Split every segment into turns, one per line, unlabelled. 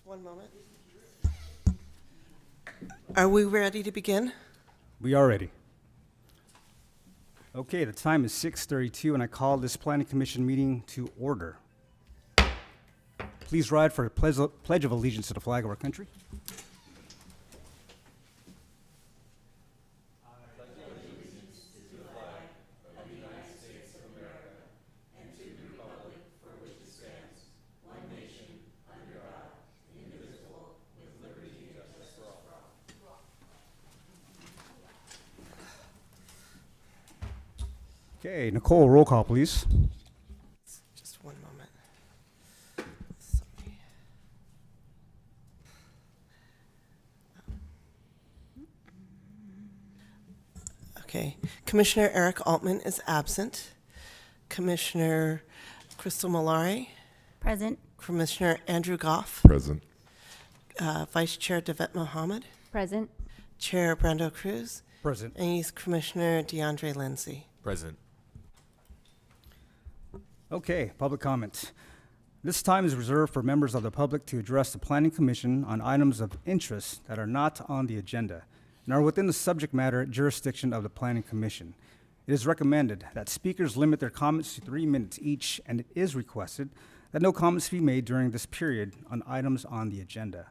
One moment. Are we ready to begin?
We are ready. Okay, the time is 6:32, and I call this Planning Commission meeting to order. Please rise for a pledge of allegiance to the flag of our country. Okay, Nicole, roll call, please.
Just one moment. Sorry. Okay. Commissioner Eric Altman is absent. Commissioner Crystal Malari,
Present.
Commissioner Andrew Goff,
Present.
Vice Chair Devet Mohammed,
Present.
Chair Brando Cruz,
Present.
and Youth Commissioner DeAndre Lindsay.
Present.
Okay, public comment. This time is reserved for members of the public to address the Planning Commission on items of interest that are not on the agenda and are within the subject matter jurisdiction of the Planning Commission. It is recommended that speakers limit their comments to 3 minutes each, and it is requested that no comments be made during this period on items on the agenda.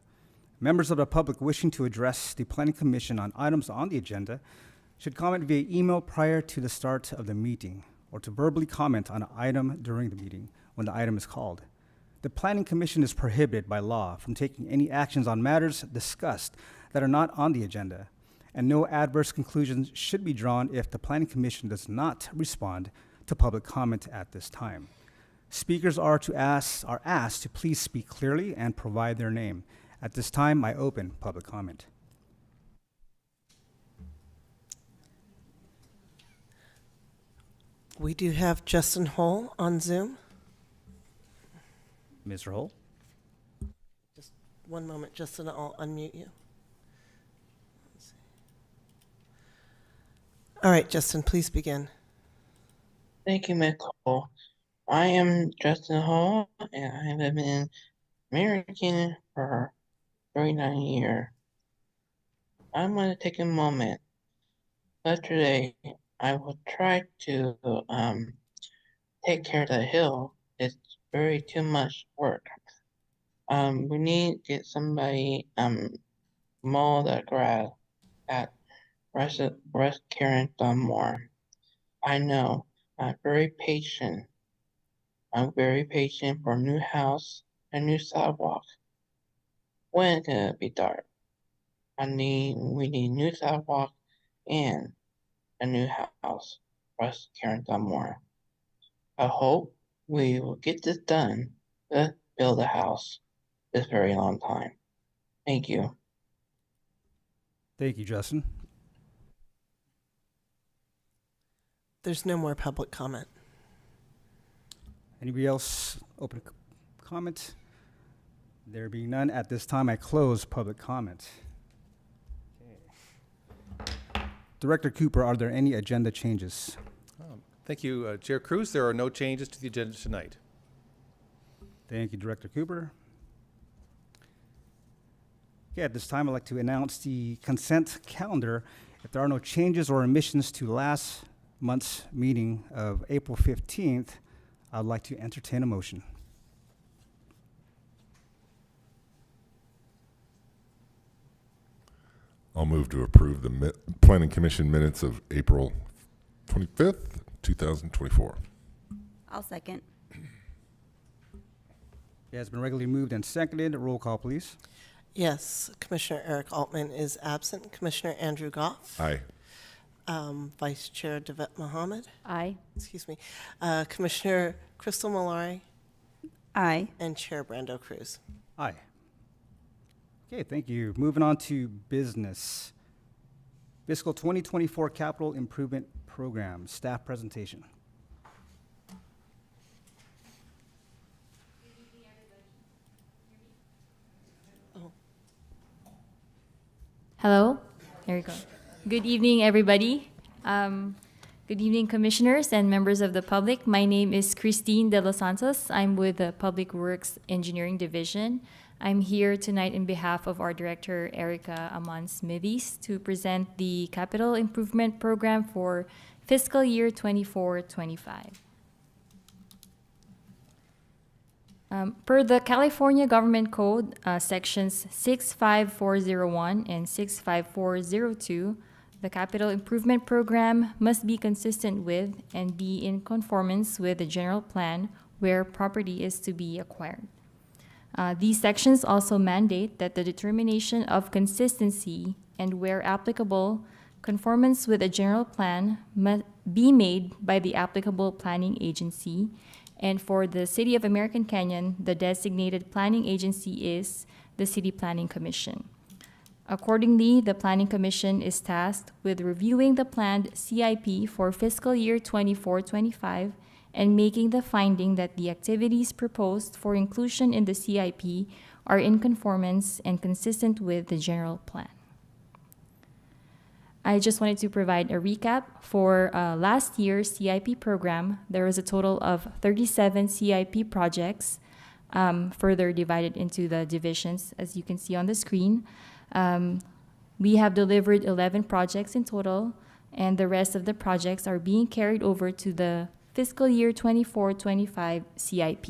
Members of the public wishing to address the Planning Commission on items on the agenda should comment via email prior to the start of the meeting, or to verbally comment on an item during the meeting when the item is called. The Planning Commission is prohibited by law from taking any actions on matters discussed that are not on the agenda, and no adverse conclusions should be drawn if the Planning Commission does not respond to public comment at this time. Speakers are asked to please speak clearly and provide their name. At this time, I open public comment.
We do have Justin Hull on Zoom.
Mr. Hull?
Just one moment, Justin, I'll unmute you. Let's see. All right, Justin, please begin.
Thank you, Nicole. I am Justin Hall, and I live in American for 39 years. I'm going to take a moment. Yesterday, I will try to take care of the hill. It's very too much work. We need to get somebody mow the grass at Rest Karen Dunmore. I know. I'm very patient. I'm very patient for a new house and new sidewalk. When it's gonna be dark? We need new sidewalk and a new house. Russ Karen Dunmore. I hope we will get this done to build a house this very long time. Thank you.
Thank you, Justin.
There's no more public comment.
Anybody else open comment? There being none, at this time I close public comment. Okay. Director Cooper, are there any agenda changes?
Thank you, Chair Cruz. There are no changes to the agenda tonight.
Thank you, Director Cooper. Okay, at this time I'd like to announce the consent calendar. If there are no changes or omissions to last month's meeting of April 15th, I'd like to entertain a motion.
I'll move to approve the Planning Commission minutes of April 25th, 2024.
I'll second.
It has been regularly moved and seconded. Roll call, please.
Yes, Commissioner Eric Altman is absent. Commissioner Andrew Goff.
Aye.
Vice Chair Devet Mohammed.
Aye.
Excuse me. Commissioner Crystal Malari
Aye.
and Chair Brando Cruz.
Aye. Okay, thank you. Moving on to business. Fiscal 2024 Capital Improvement Program, staff presentation.
Hello. There you go. Good evening, everybody. Good
Good evening, commissioners and members of the public. My name is Christine De Los Santos. I'm with the Public Works Engineering Division. I'm here tonight in behalf of our director, Erica Amon Smithies, to present the Capital Improvement Program for fiscal year 24-25. Per the California Government Code, sections 65401 and 65402, the Capital Improvement Program must be consistent with and be in conformance with the general plan where property is to be acquired. These sections also mandate that the determination of consistency and, where applicable, conformance with a general plan must be made by the applicable planning agency. And for the City of American Canyon, the designated planning agency is the City Planning Commission. Accordingly, the Planning Commission is tasked with reviewing the planned CIP for fiscal year 24-25 and making the finding that the activities proposed for inclusion in the CIP are in conformance and consistent with the general plan. I just wanted to provide a recap. For last year's CIP program, there was a total of 37 CIP projects, further divided into the divisions, as you can see on the screen. We have delivered 11 projects in total, and the rest of the projects are being carried over to the fiscal year 24-25 CIP.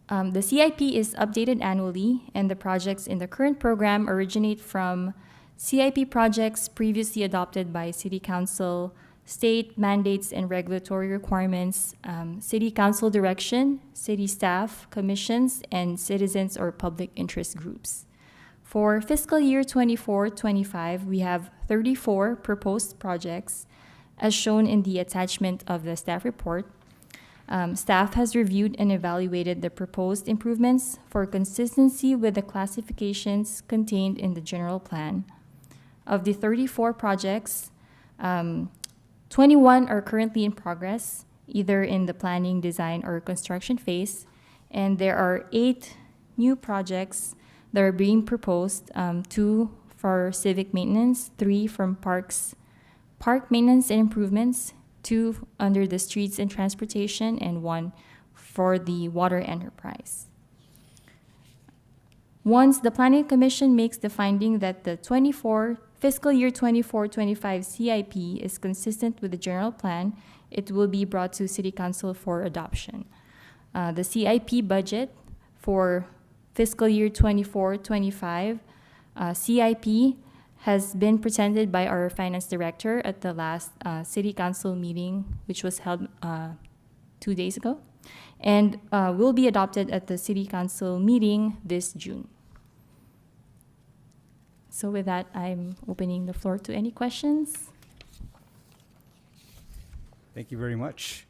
The CIP is updated annually, and the projects in the current program originate from CIP projects previously adopted by City Council, state mandates and regulatory requirements, City Council direction, city staff, commissions, and citizens or public interest groups. For fiscal year 24-25, we have 34 proposed projects, as shown in the attachment of the staff report. Staff has reviewed and evaluated the proposed improvements for consistency with the classifications contained in the general plan. Of the 34 projects, 21 are currently in progress, either in the planning, design, or construction phase, and there are 8 new projects that are being proposed, 2 for civic maintenance, 3 from park maintenance and improvements, 2 under the streets and transportation, and 1 for the water enterprise. Once the Planning Commission makes the finding that the fiscal year 24-25 CIP is consistent with the general plan, it will be brought to City Council for adoption. The CIP budget for fiscal year 24-25 CIP has been presented by our finance director at the last City Council meeting, which was held 2 days ago, and will be adopted at the City Council meeting this June. So with that, I'm opening the floor to any questions.
Thank you very much.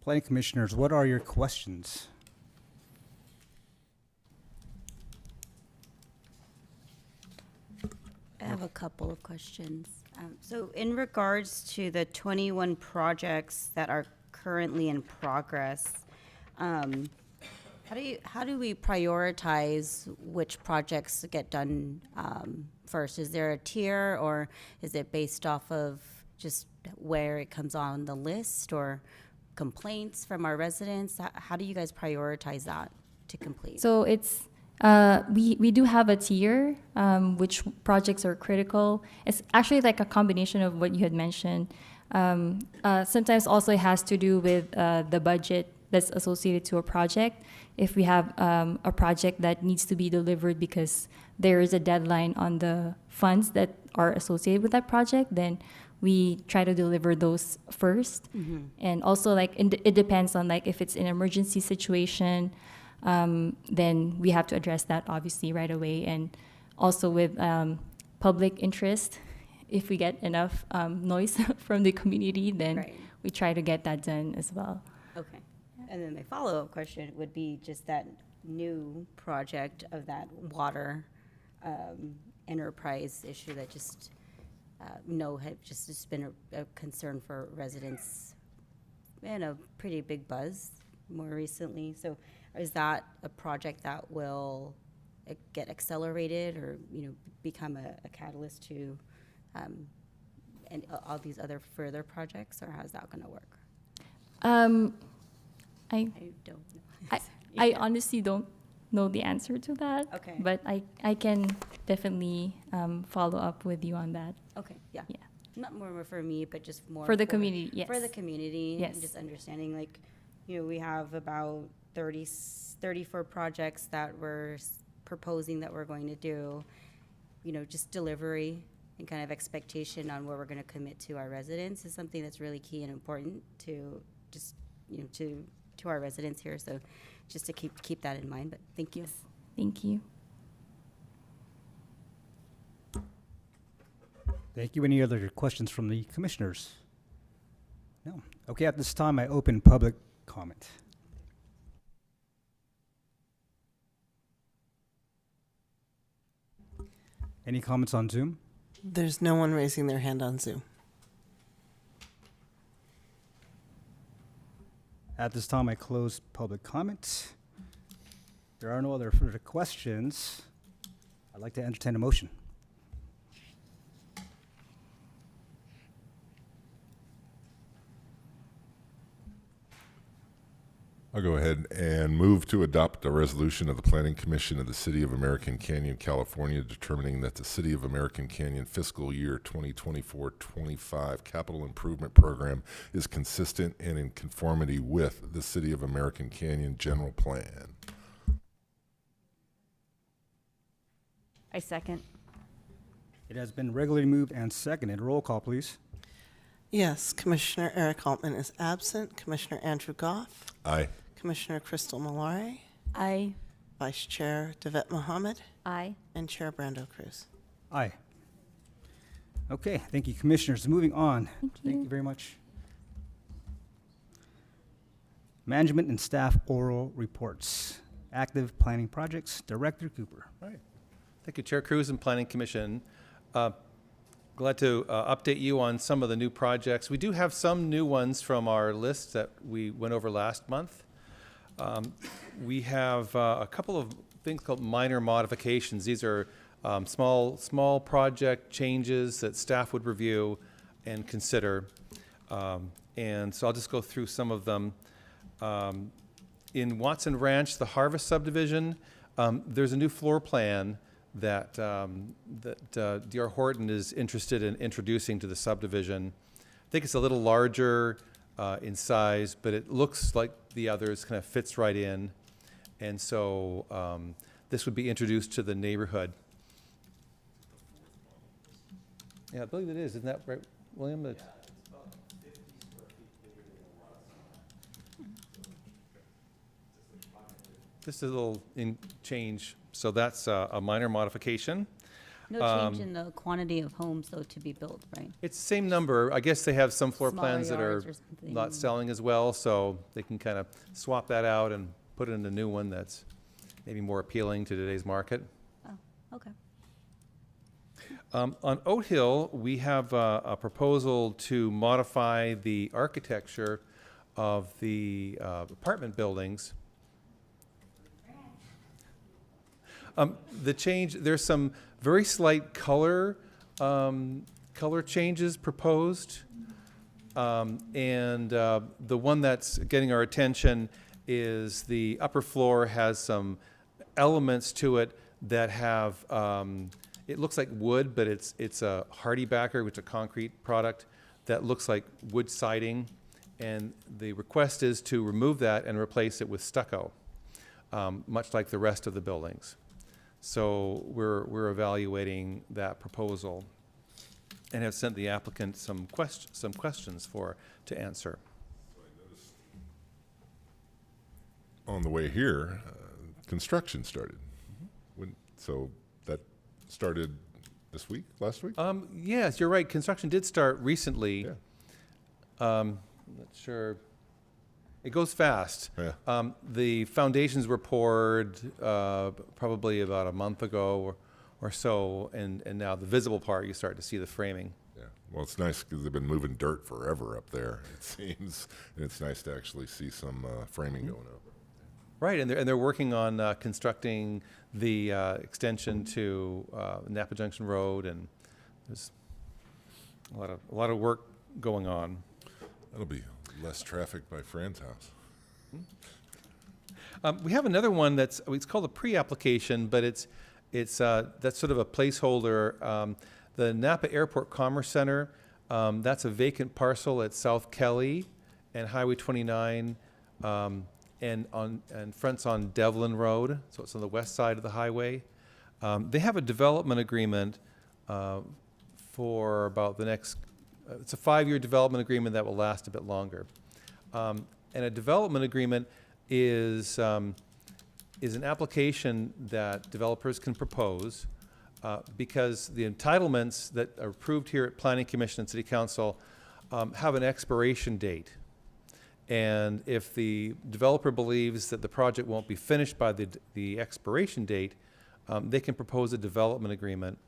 Planning Commissioners, what are your questions?
I have a couple of questions. So in regards to the 21 projects that are currently in progress, how do we prioritize which projects get done first? Is there a tier, or is it based off of just where it comes on the list, or complaints from our residents? How do you guys prioritize that to complete?
So it's we do have a tier, which projects are critical. It's actually like a combination of what you had mentioned. Sometimes also it has to do with the budget that's associated to a project. If we have a project that needs to be delivered because there is a deadline on the funds that are associated with that project, then we try to deliver those first. Mm-hmm. And also, like, it depends on, like, if it's an emergency situation, then we have to address that obviously right away. And also with public interest, if we get enough noise from the community, then right, we try to get that done as well.
Okay. And then my follow-up question would be just that new project of that water enterprise issue that just has been a concern for residents and a pretty big buzz more recently. So is that a project that will get accelerated or become a catalyst to and all these other further projects, or how's that gonna work?
I
I don't know.
I honestly don't know the answer to that.
Okay.
But I can definitely follow up with you on that.
Okay, yeah.
Yeah.
Not more for me, but just more
For the community, yes.
For the community,
Yes.
and just understanding, like, we have about 34 projects that we're proposing that we're going to do. Just delivery and kind of expectation on where we're going to commit to our residents is something that's really key and important to just, to our residents here. So just to keep that in mind, but thank you.
Thank you.
Thank you. Any other questions from the commissioners? No. Okay, at this time, I open public comment. Any comments on Zoom?
There's no one raising their hand on Zoom.
At this time, I close public comment. There are no other further questions. I'd like to entertain a motion.
I'll go ahead and move to adopt a resolution of the Planning Commission of the City of American Canyon, California, determining that the City of American Canyon fiscal year 2024-25 capital improvement program is consistent and in conformity with the City of American Canyon general plan.
I second.
It has been regularly moved and seconded. Roll call, please.
Yes, Commissioner Eric Altman is absent. Commissioner Andrew Goff,
Aye.
Commissioner Crystal Malari,
Aye.
Vice Chair Devet Mohammed,
Aye.
and Chair Brando Cruz.
Aye. Okay, thank you, commissioners. Moving on. Thank you very much. Management and staff oral reports. Active planning projects, Director Cooper.
Right. Thank you, Chair Cruz and Planning Commission. Glad to update you on some of the new projects. We do have some new ones from our list that we went over last month. We have a couple of things called minor modifications. These are small project changes that staff would review and consider. And so I'll just go through some of them. In Watson Ranch, the Harvest subdivision, there's a new floor plan that D.R. Horton is interested in introducing to the subdivision. I think it's a little larger in size, but it looks like the others, kind of fits right in. And so this would be introduced to the neighborhood. Yeah, I believe it is. Isn't that right, William? It's about 50 square feet bigger than it was. Just a little change. So that's a minor modification.
No change in the quantity of homes, though, to be built, right?
It's the same number. I guess they have some floor
Smaller
plans that are
yards or something.
not selling as well, so they can kind of swap that out and put in a new one that's maybe more appealing to today's market.
Oh, okay.
On Oat Hill, we have a proposal to modify the architecture of the apartment buildings. The change, there's some very slight color changes proposed. And the one that's getting our attention is the upper floor has some elements to it that have, it looks like wood, but it's a hardy backer, which is a concrete product that looks like wood siding. And the request is to remove that and replace it with stucco, much like the rest of the buildings. So we're evaluating that proposal and have sent the applicant some questions to answer.
On the way here, construction started. So that started this week, last week?
Yes, you're right. Construction did start recently.
Yeah.
I'm not sure. It goes fast.
Yeah.
The foundations were poured probably about a month ago or so, and now the visible part, you start to see the framing.
Yeah. Well, it's nice because they've been moving dirt forever up there, it seems. And it's nice to actually see some framing going up.
Right, and they're working on constructing the extension to Napa Junction Road, and there's A lot of work going on.
That'll be less traffic by Fran's house.
We have another one it's called a pre-application, but it's that's sort of a placeholder. The Napa Airport Commerce Center, that's a vacant parcel at South Kelly and Highway 29, and fronts on Devlin Road, so it's on the west side of the highway. They have a development agreement for about the next. It's a 5-year development agreement that will last a bit longer, and a development agreement is an application that developers can propose because the entitlements that are approved here at Planning Commission and City Council have an expiration date. And if the developer believes that the project won't be finished by the expiration date, they can propose a development agreement.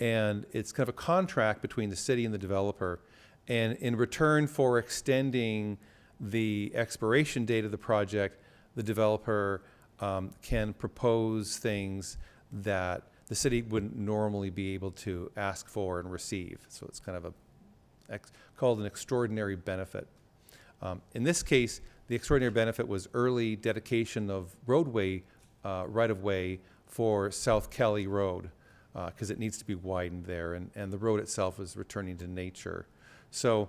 And it's kind of a contract between the city and the developer. And in return for extending the expiration date of the project, the developer can propose things that the city wouldn't normally be able to ask for and receive. So it's kind of called an extraordinary benefit. In this case, the extraordinary benefit was early dedication of roadway right-of-way for South Kelly Road, because it needs to be widened there, and the road itself is returning to nature. So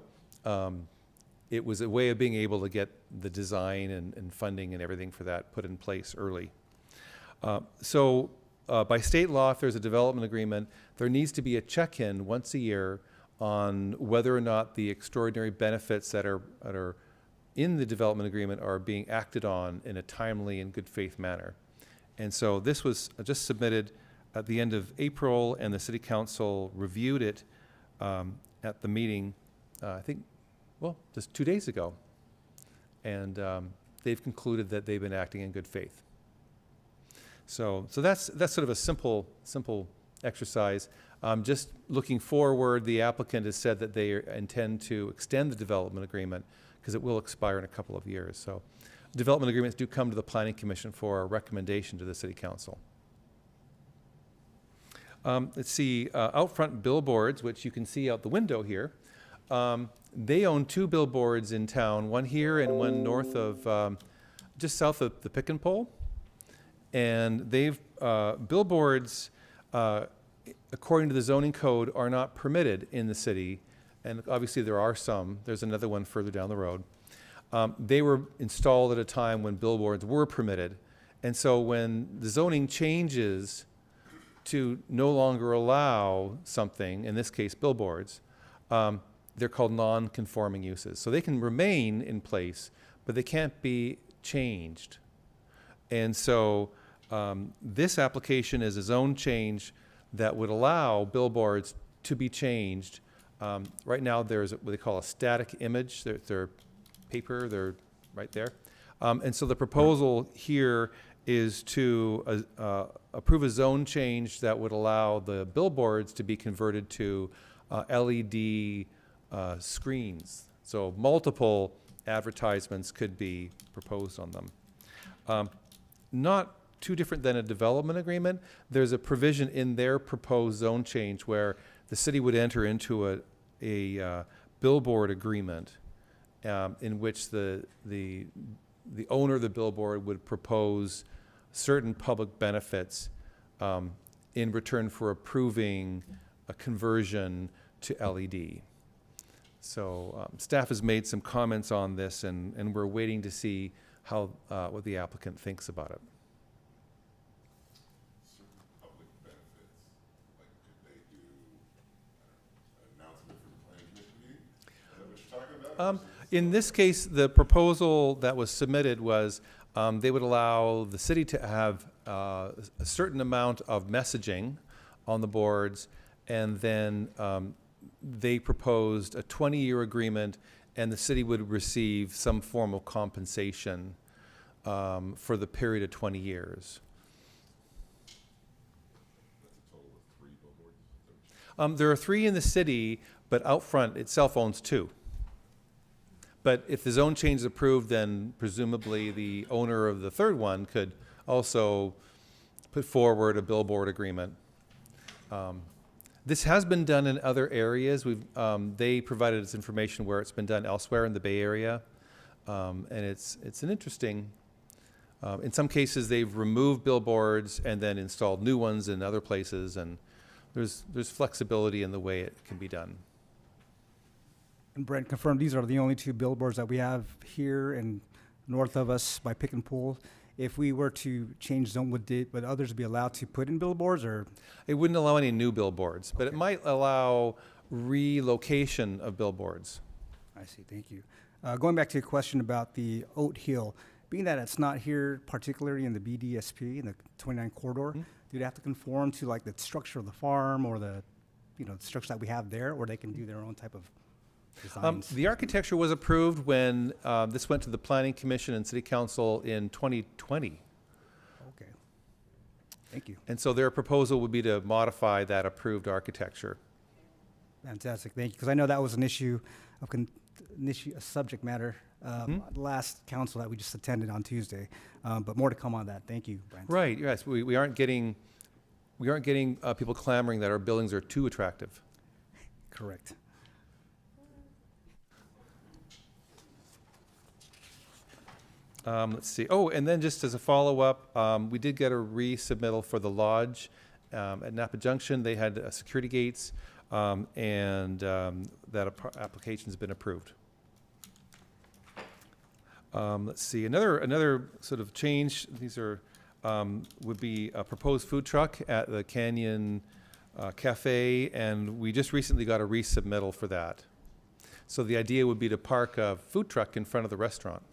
it was a way of being able to get the design and funding and everything for that put in place early. By state law, if there's a development agreement, there needs to be a check-in once a year on whether or not the extraordinary benefits that are in the development agreement are being acted on in a timely and good faith manner. And so this was just submitted at the end of April, and the City Council reviewed it at the meeting, I think, well, just 2 days ago. And they've concluded that they've been acting in good faith. So that's sort of a simple exercise. Just looking forward, the applicant has said that they intend to extend the development agreement because it will expire in a couple of years. So development agreements do come to the Planning Commission for a recommendation to the City Council. Let's see, out front billboards, which you can see out the window here. They own 2 billboards in town, one here and one north of, just south of the Pick and Pole. And they've, billboards, according to the zoning code, are not permitted in the city. And obviously there are some. There's another one further down the road. They were installed at a time when billboards were permitted. And so when the zoning changes to no longer allow something, in this case billboards, they're called non-conforming uses. So they can remain in place, but they can't be changed. And so this application is a zone change that would allow billboards to be changed. Right now there's what they call a static image. They're paper, they're right there. And so the proposal here is to approve a zone change that would allow the billboards to be converted to LED screens. So multiple advertisements could be proposed on them. Not too different than a development agreement. There's a provision in their proposed zone change where the city would enter into a billboard agreement in which the owner of the billboard would propose certain public benefits in return for approving a conversion to LED. So staff has made some comments on this, and we're waiting to see how what the applicant thinks about it.
Public benefits, like could they do an announcement for the planning commission meeting? Is that what you're talking about?
In this case, the proposal that was submitted was they would allow the city to have a certain amount of messaging on the boards, and then they proposed a 20-year agreement, and the city would receive some form of compensation for the period of 20 years.
That's a total of 3 billboards?
There are 3 in the city, but Outfront itself owns 2. But if the zone change is approved, then presumably the owner of the 3rd one could also put forward a billboard agreement. This has been done in other areas. They provided us information where it's been done elsewhere in the Bay Area. And it's an interesting, in some cases, they've removed billboards and then installed new ones in other places, and there's flexibility in the way it can be done.
And Brent, confirm these are the only 2 billboards that we have here and north of us by Pick and Pull. If we were to change zone, would others be allowed to put in billboards, or?
It wouldn't allow any new billboards, but it might allow relocation of billboards.
I see, thank you. Going back to your question about the Oat Hill, being that it's not here particularly in the BDSP, in the 29 corridor, do they have to conform to like the structure of the farm or the structure that we have there, or they can do their own type of designs?
The architecture was approved when this went to the Planning Commission and City Council in 2020.
Okay, thank you.
And so their proposal would be to modify that approved architecture.
Fantastic, thank you, because I know that was an issue of a subject matter last council that we just attended on Tuesday, but more to come on that. Thank you, Brent.
Right, yes, we aren't getting people clamoring that our buildings are too attractive.
Correct.
Let's see. Oh, and then just as a follow-up, we did get a resubmittal for the lodge at Napa Junction. They had security gates, and that application's been approved. Let's see. Another sort of change. These are would be a proposed food truck at the Canyon Cafe, and we just recently got a resubmittal for that. So the idea would be to park a food truck in front of the restaurant.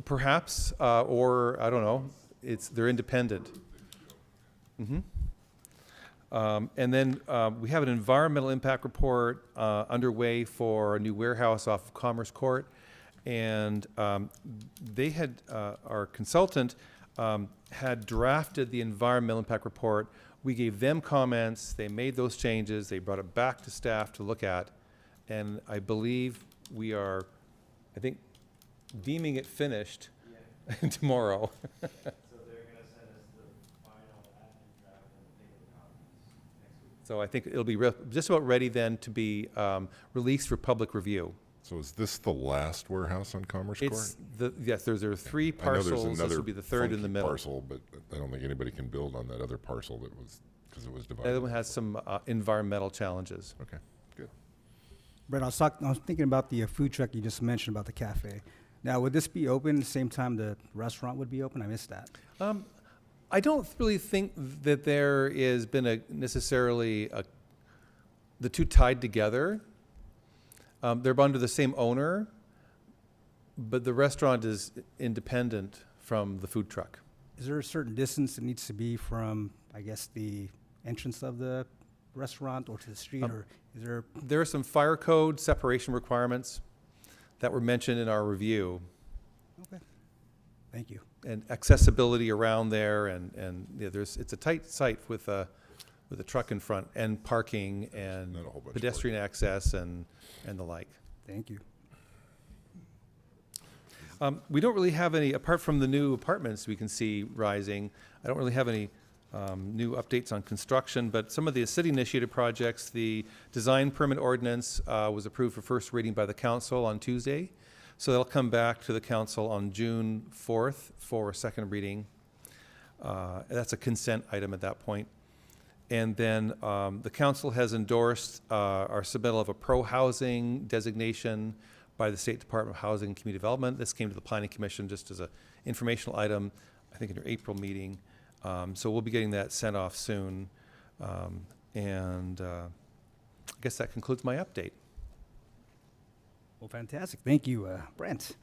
Perhaps, or I don't know. They're independent. And then we have an environmental impact report underway for a new warehouse off of Commerce Court, and they had our consultant had drafted the environmental impact report. We gave them comments. They made those changes. They brought it back to staff to look at, and I believe we are, I think, deeming it finished tomorrow.
So they're gonna send us the final admin draft and paper copies next week.
So I think it'll be just about ready then to be released for public review.
So is this the last warehouse on Commerce Court?
Yes, there are 3
I know
parcels.
there's
This
another
will be the third in the
funky
middle.
parcel, but I don't think anybody can build on that other parcel that was, because it was
The
divided.
other one has some environmental challenges.
Okay, good.
Brent, I was thinking about the food truck you just mentioned about the cafe. Now, would this be open the same time the restaurant would be open? I missed that.
I don't really think that there has been necessarily the two tied together. They're under the same owner, but the restaurant is independent from the food truck.
Is there a certain distance that needs to be from, I guess, the entrance of the restaurant or to the street, or is there?
There are some fire code separation requirements that were mentioned in our review,
Okay. Thank you.
and accessibility around there, and yeah, it's a tight site with a truck in front, and parking, and
Not a whole bunch of
pedestrian access, and the like.
Thank you.
We don't really have any, apart from the new apartments we can see rising, I don't really have any new updates on construction, but some of the city-initiated projects, the design permit ordinance was approved for first reading by the council on Tuesday. So that'll come back to the council on June 4th for second reading. That's a consent item at that point. And then the council has endorsed our submittal of a pro-housing designation by the State Department of Housing and Community Development. This came to the Planning Commission just as an informational item, I think in your April meeting. So we'll be getting that sent off soon. I guess that concludes my update.
Well, fantastic. Thank you, Brent.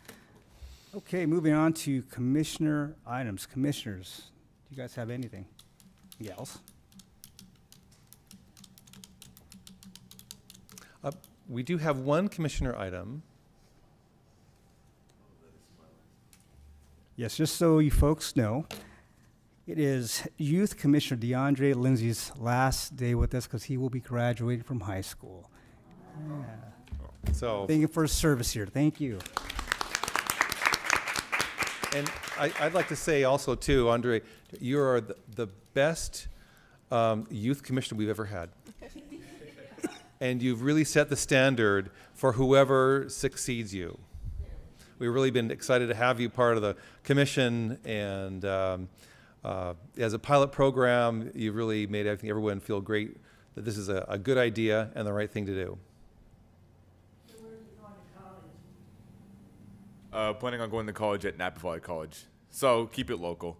Okay, moving on to commissioner items. Commissioners, do you guys have anything? Gals?
We do have one commissioner item.
Yes, just so you folks know, it is Youth Commissioner DeAndre Lindsay's last day with us because he will be graduating from high school.
So
Thank you for his service here. Thank you.
And I'd like to say also too, Andre, you are the best youth commissioner we've ever had. And you've really set the standard for whoever succeeds you. We've really been excited to have you part of the commission, and as a pilot program, you've really made, I think, everyone feel great that this is a good idea and the right thing to do.
Planning on going to college at Napa Valley College. So keep it local.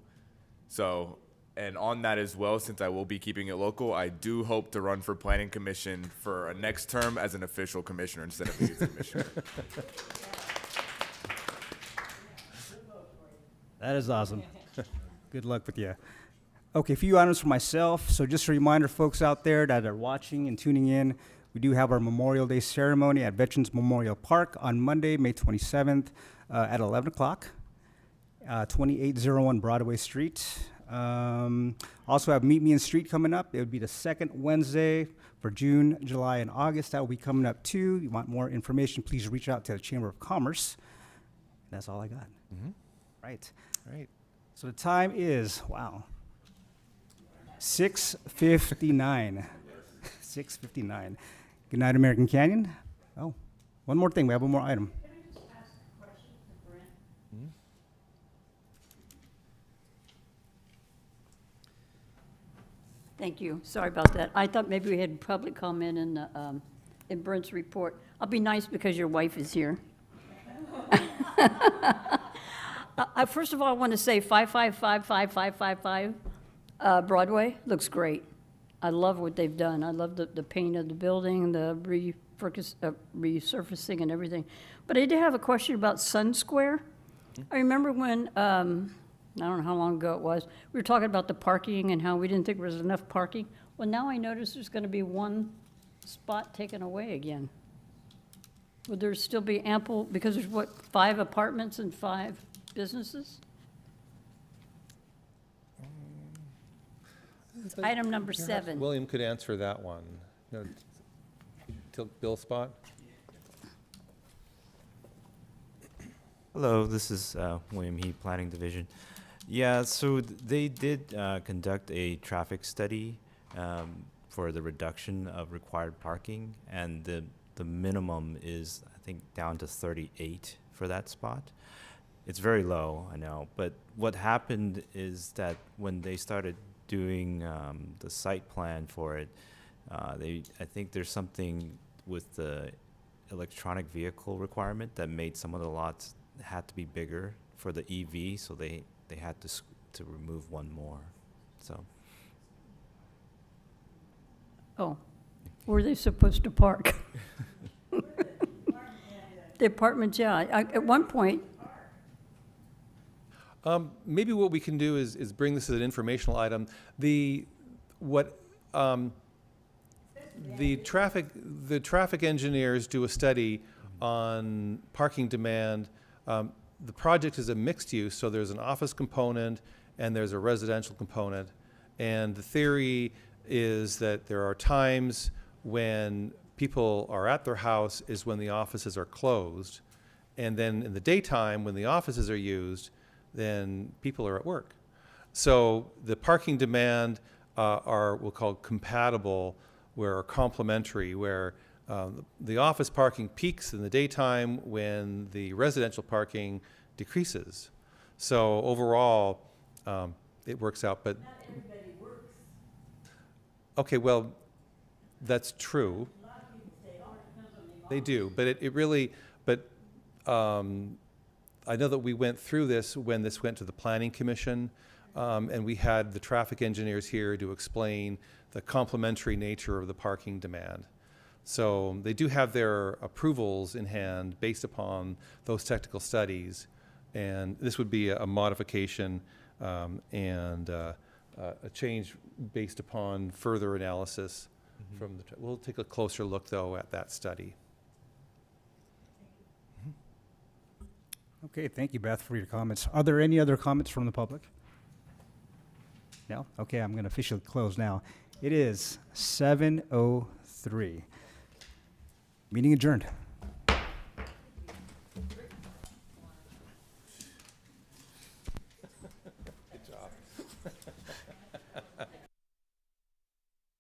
So, and on that as well, since I will be keeping it local, I do hope to run for Planning Commission for a next term as an official commissioner instead of a youth commissioner.
That is awesome. Good luck with you. Okay, a few items for myself. So just a reminder, folks out there that are watching and tuning in, we do have our Memorial Day ceremony at Veterans Memorial Park on Monday, May 27th at 11 o'clock, 2801 Broadway Street. Also have Meet Me in Street coming up. It would be the second Wednesday for June, July, and August. That will be coming up too. You want more information, please reach out to the Chamber of Commerce. That's all I got. Right.
Right.
So the time is, wow, 6:59. 6:59. Good night, American Canyon. Oh, one more thing. We have one more item.
Thank you. Sorry about that. I thought maybe we had public comment in Brent's report. I'll be nice because your wife is here. First of all, I want to say 5555555 Broadway looks great. I love what they've done. I love the paint of the building, the resurfacing and everything. But I did have a question about Sun Square. I remember when, I don't know how long ago it was, we were talking about the parking and how we didn't think there was enough parking. Well, now I notice there's going to be one spot taken away again. Would there still be ample, because there's what, 5 apartments and 5 businesses? It's item number 7.
William could answer that one. No, tilt Bill's spot.
Hello, this is William He, Planning Division. Yeah, so they did conduct a traffic study for the reduction of required parking, and the minimum is, I think, down to 38 for that spot. It's very low, I know, but what happened is that when they started doing the site plan for it, I think there's something with the electronic vehicle requirement that made some of the lots had to be bigger for the EV, so they had to remove one more. So.
Oh, where are they supposed to park? The apartments, yeah. At one point,
Maybe what we can do is bring this as an informational item. The traffic engineers do a study on parking demand. The project is a mixed use, so there's an office component and there's a residential component. And the theory is that there are times when people are at their house is when the offices are closed. And then in the daytime, when the offices are used, then people are at work. So the parking demand are, we'll call compatible, or complementary, where the office parking peaks in the daytime when the residential parking decreases. So overall, it works out, but. Not everybody works. Okay, well, that's true. A lot of people say, oh, it depends on the. They do, but it really, but I know that we went through this when this went to the Planning Commission, and we had the traffic engineers here to explain the complementary nature of the parking demand. So they do have their approvals in hand based upon those technical studies, and this would be a modification and a change based upon further analysis from the. We'll take a closer look though at that study.
Okay, thank you, Beth, for your comments. Are there any other comments from the public? No? Okay, I'm going to officially close now. It is 7:03. Meeting adjourned.